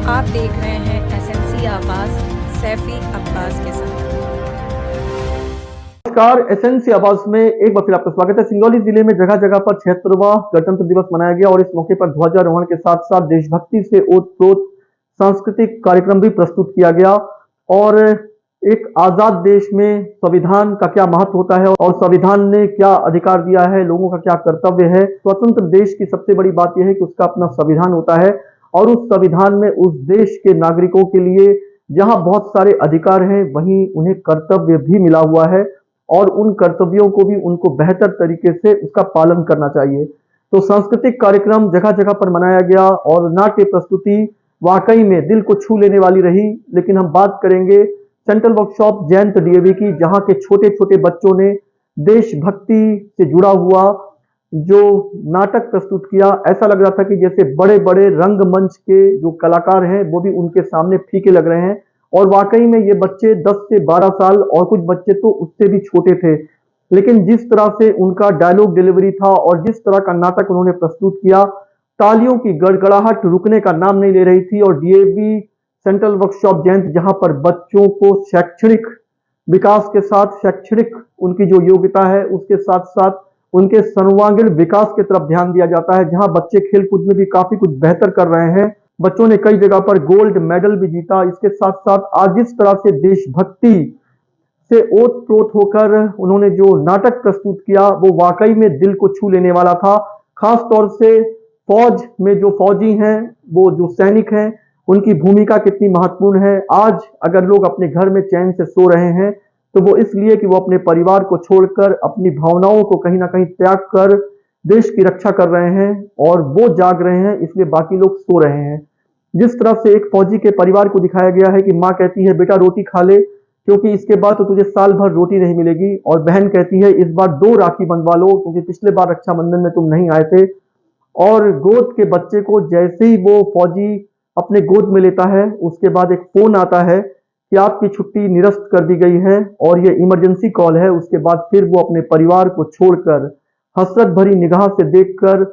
आप देख रहे हैं एसएमसी आवाज सैफी अब्बास के साथ। नमस्कार, एसएमसी आवाज में एक बार फिर आपका स्वागत है। सिंगरौली जिले में जगह जगह पर 76वां गणतंत्र दिवस मनाया गया और इस मौके पर ध्वजारोहण के साथ साथ देशभक्ति से ओतप्रोत सांस्कृतिक कार्यक्रम भी प्रस्तुत किया गया। और एक आजाद देश में संविधान का क्या महत्व होता है और संविधान ने क्या अधिकार दिया है, लोगों का क्या कर्तव्य है। स्वतंत्र देश की सबसे बड़ी बात यह है कि उसका अपना संविधान होता है और उस संविधान में उस देश के नागरिकों के लिए जहां बहुत सारे अधिकार हैं, वहीं उन्हें कर्तव्य भी मिला हुआ है और उन कर्तव्यों को भी उनको बेहतर तरीके से उसका पालन करना चाहिए। तो सांस्कृतिक कार्यक्रम जगह जगह पर मनाया गया और नाट्य प्रस्तुति वाकई में दिल को छू लेने वाली रही। लेकिन हम बात करेंगे सेंट्रल वर्कशॉप जयंत डीएवी की, जहां के छोटे छोटे बच्चों ने देशभक्ति से जुड़ा हुआ जो नाटक प्रस्तुत किया। ऐसा लग रहा था कि जैसे बड़े बड़े रंगमंच के जो कलाकार हैं वो भी उनके सामने फीके लग रहे हैं। और वाकई में ये बच्चे 10 से 12 साल और कुछ बच्चे तो उससे भी छोटे थे, लेकिन जिस तरह से उनका डायलॉग डिलीवरी था और जिस तरह का नाटक उन्होंने प्रस्तुत किया, तालियों की गड़गड़ाहट रुकने का नाम नहीं ले रही थी। और डीएवी सेंट्रल वर्कशॉप जयंत, जहां पर बच्चों को शैक्षणिक विकास के साथ शैक्षणिक उनकी जो योग्यता है उसके साथ साथ उनके सर्वांगीण विकास की तरफ ध्यान दिया जाता है, जहां बच्चे खेलकूद में भी काफी कुछ बेहतर कर रहे हैं। बच्चों ने कई जगह पर गोल्ड मेडल भी जीता। इसके साथ साथ आज जिस तरह से देशभक्ति से ओतप्रोत होकर उन्होंने जो नाटक प्रस्तुत किया वो वाकई में दिल को छू लेने वाला था। खास तौर से फौज में जो फौजी हैं, वो जो सैनिक हैं, उनकी भूमिका कितनी महत्वपूर्ण है। आज अगर लोग अपने घर में चैन से सो रहे हैं तो वो इसलिए कि वो अपने परिवार को छोड़कर अपनी भावनाओं को कहीं ना कहीं त्याग कर देश की रक्षा कर रहे हैं और वो जाग रहे हैं, इसलिए बाकी लोग सो रहे हैं। जिस तरह से एक फौजी के परिवार को दिखाया गया है कि माँ कहती है बेटा रोटी खा ले क्योंकि इसके बाद तो तुझे साल भर रोटी नहीं मिलेगी, और बहन कहती है इस बार 2 राखी बंधवा लो क्योंकि पिछले बार रक्षाबंधन में तुम नहीं आए थे। और गोद के बच्चे को जैसे ही वो फौजी अपने गोद में लेता है उसके बाद एक फोन आता है कि आपकी छुट्टी निरस्त कर दी गई है और ये इमरजेंसी कॉल है। उसके बाद फिर वो अपने परिवार को छोड़कर हसरत भरी निगाह से देखकर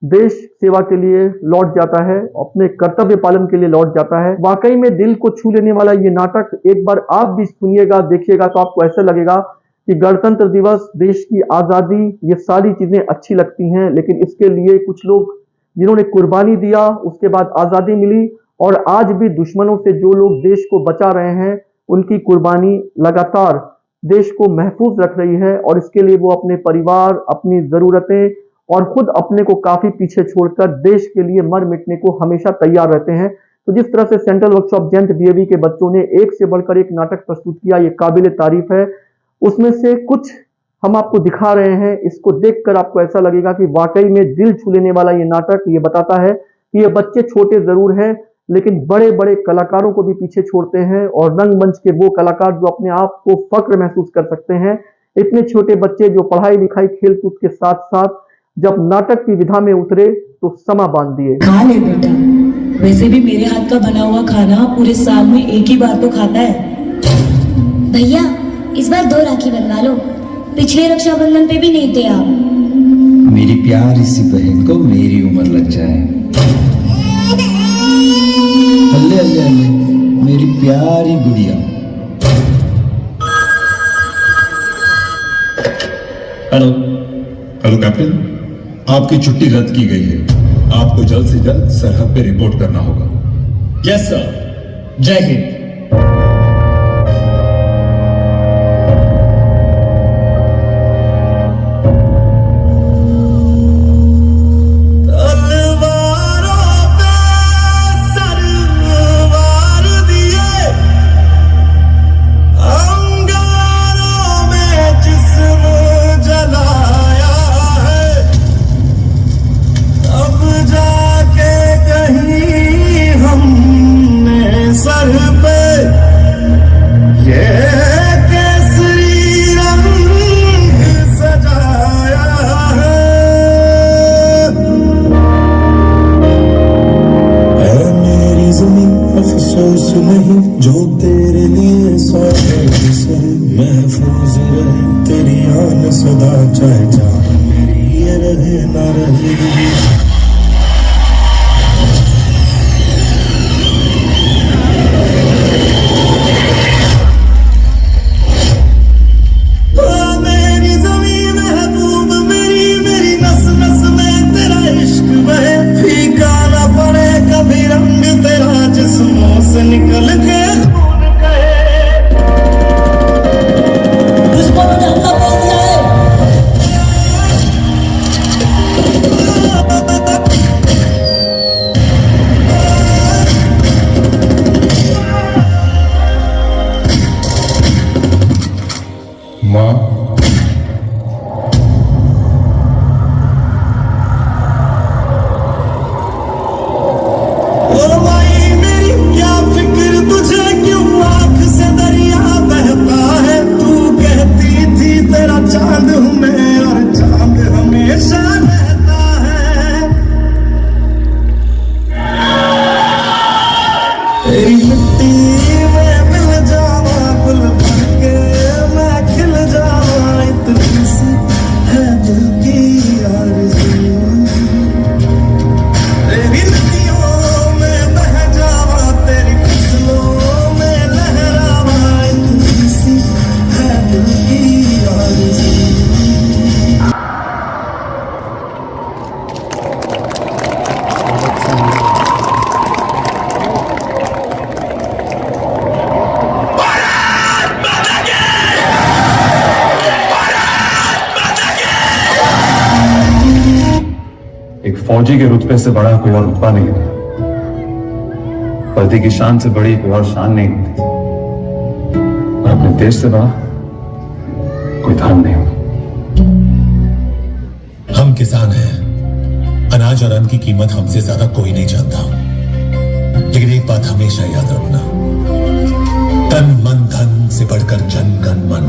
देश सेवा के लिए लौट जाता है, अपने कर्तव्य पालन के लिए लौट जाता है। वाकई में दिल को छू लेने वाला ये नाटक एक बार आप भी सुनिएगा, देखिएगा तो आपको ऐसा लगेगा कि गणतंत्र दिवस, देश की आजादी, ये सारी चीजें अच्छी लगती हैं, लेकिन इसके लिए कुछ लोग जिन्होंने कुर्बानी दिया उसके बाद आजादी मिली, और आज भी दुश्मनों से जो लोग देश को बचा रहे हैं उनकी कुर्बानी लगातार देश को महफूज रख रही है। और इसके लिए वो अपने परिवार, अपनी जरूरतें और खुद अपने को काफी पीछे छोड़कर देश के लिए मर मिटने को हमेशा तैयार रहते हैं। तो जिस तरह से सेंट्रल वर्कशॉप जयंत डीएवी के बच्चों ने एक से बढ़कर एक नाटक प्रस्तुत किया, ये काबिले तारीफ है। उसमें से कुछ हम आपको दिखा रहे हैं, इसको देखकर आपको ऐसा लगेगा कि वाकई में दिल छू लेने वाला ये नाटक ये बताता है कि ये बच्चे छोटे जरूर हैं लेकिन बड़े बड़े कलाकारों को भी पीछे छोड़ते हैं, और रंगमंच के वो कलाकार जो अपने आप को फक्र महसूस कर सकते हैं। इतने छोटे बच्चे जो पढ़ाई लिखाई खेलकूद के साथ साथ जब नाटक की विधा में उतरे तो समा बांध दिए। खा ले बेटा, वैसे भी मेरे हाथ का बना हुआ खाना पूरे साल में एक ही बार तो खाता है। भैया इस बार 2 राखी बनवा लो, पिछले रक्षाबंधन पे भी नहीं थे आप। मेरी प्यारी सी बहन को मेरी उम्र लग जाए। अल्ले अल्ले अल्ले, मेरी प्यारी गुड़िया। हेलो हेलो कैप्टन, आपकी छुट्टी रद्द की गई है। आपको जल्द से जल्द सरहद पे रिपोर्ट करना होगा। यस सर, जय हिंद। नहीं जो तेरे लिए से महफूज रहे तेरी आन सदा, चाहे जान मेरी ये रहे ना रहे। तेरी मिट्टी में मिल जावा गुल भर के मैं खिल जावा इतनी सी है दिल की आरज़ू तेरी नदियों में बह जावा तेरी फसलों में लहरावा इतनी सी है दिल की आरज़ू एक फौजी के रुतबे से बड़ा कोई और रुतबा नहीं होता। वर्दी की शान से बड़ी कोई और शान नहीं होती और अपने देश से बड़ा कोई धर्म नहीं होता। हम किसान हैं, अनाज और अन्न की कीमत हमसे ज्यादा कोई नहीं जानता, लेकिन एक बात हमेशा याद रखना, तन मन धन से बढ़कर जन गण मन।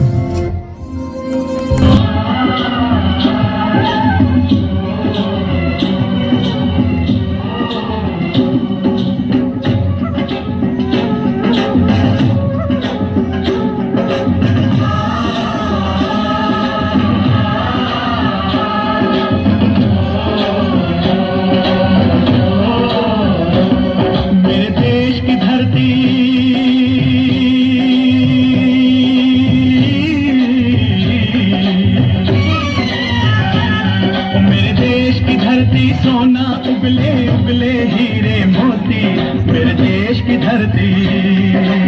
सोना उगले उगले हीरे मोती मेरे देश की धरती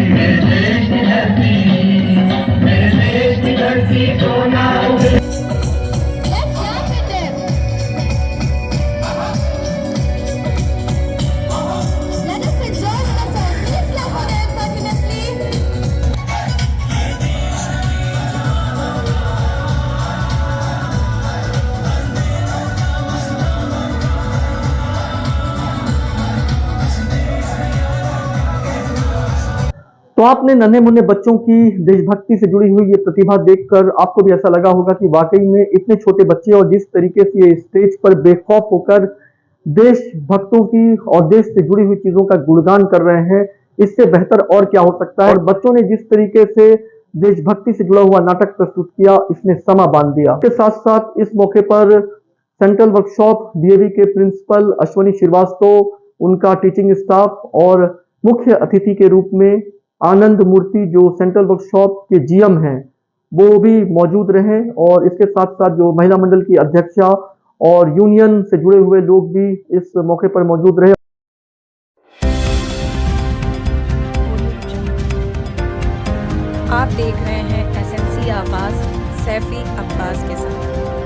मेरे देश की धरती मेरे देश की धरती सोना उगले तो आपने नन्हे मुन्ने बच्चों की देशभक्ति से जुड़ी हुई ये प्रतिभा देखकर आपको भी ऐसा लगा होगा कि वाकई में इतने छोटे बच्चे और जिस तरीके से ये स्टेज पर बेखौफ होकर देशभक्तों की और देश से जुड़ी हुई चीजों का गुणगान कर रहे हैं, इससे बेहतर और क्या हो सकता है। और बच्चों ने जिस तरीके से देशभक्ति से जुड़ा हुआ नाटक प्रस्तुत किया, इसने समा बांध दिया। इसके साथ साथ इस मौके पर सेंट्रल वर्कशॉप डीएवी के प्रिंसिपल अश्वनी श्रीवास्तव, उनका टीचिंग स्टाफ और मुख्य अतिथि के रूप में आनंद मूर्ति जो सेंट्रल वर्कशॉप के जीएम हैं, वो भी मौजूद रहे। और इसके साथ साथ जो महिला मंडल की अध्यक्षा और यूनियन से जुड़े हुए लोग भी इस मौके पर मौजूद रहे। आप देख रहे हैं एसएमसी आवाज सैफी अब्बास के साथ।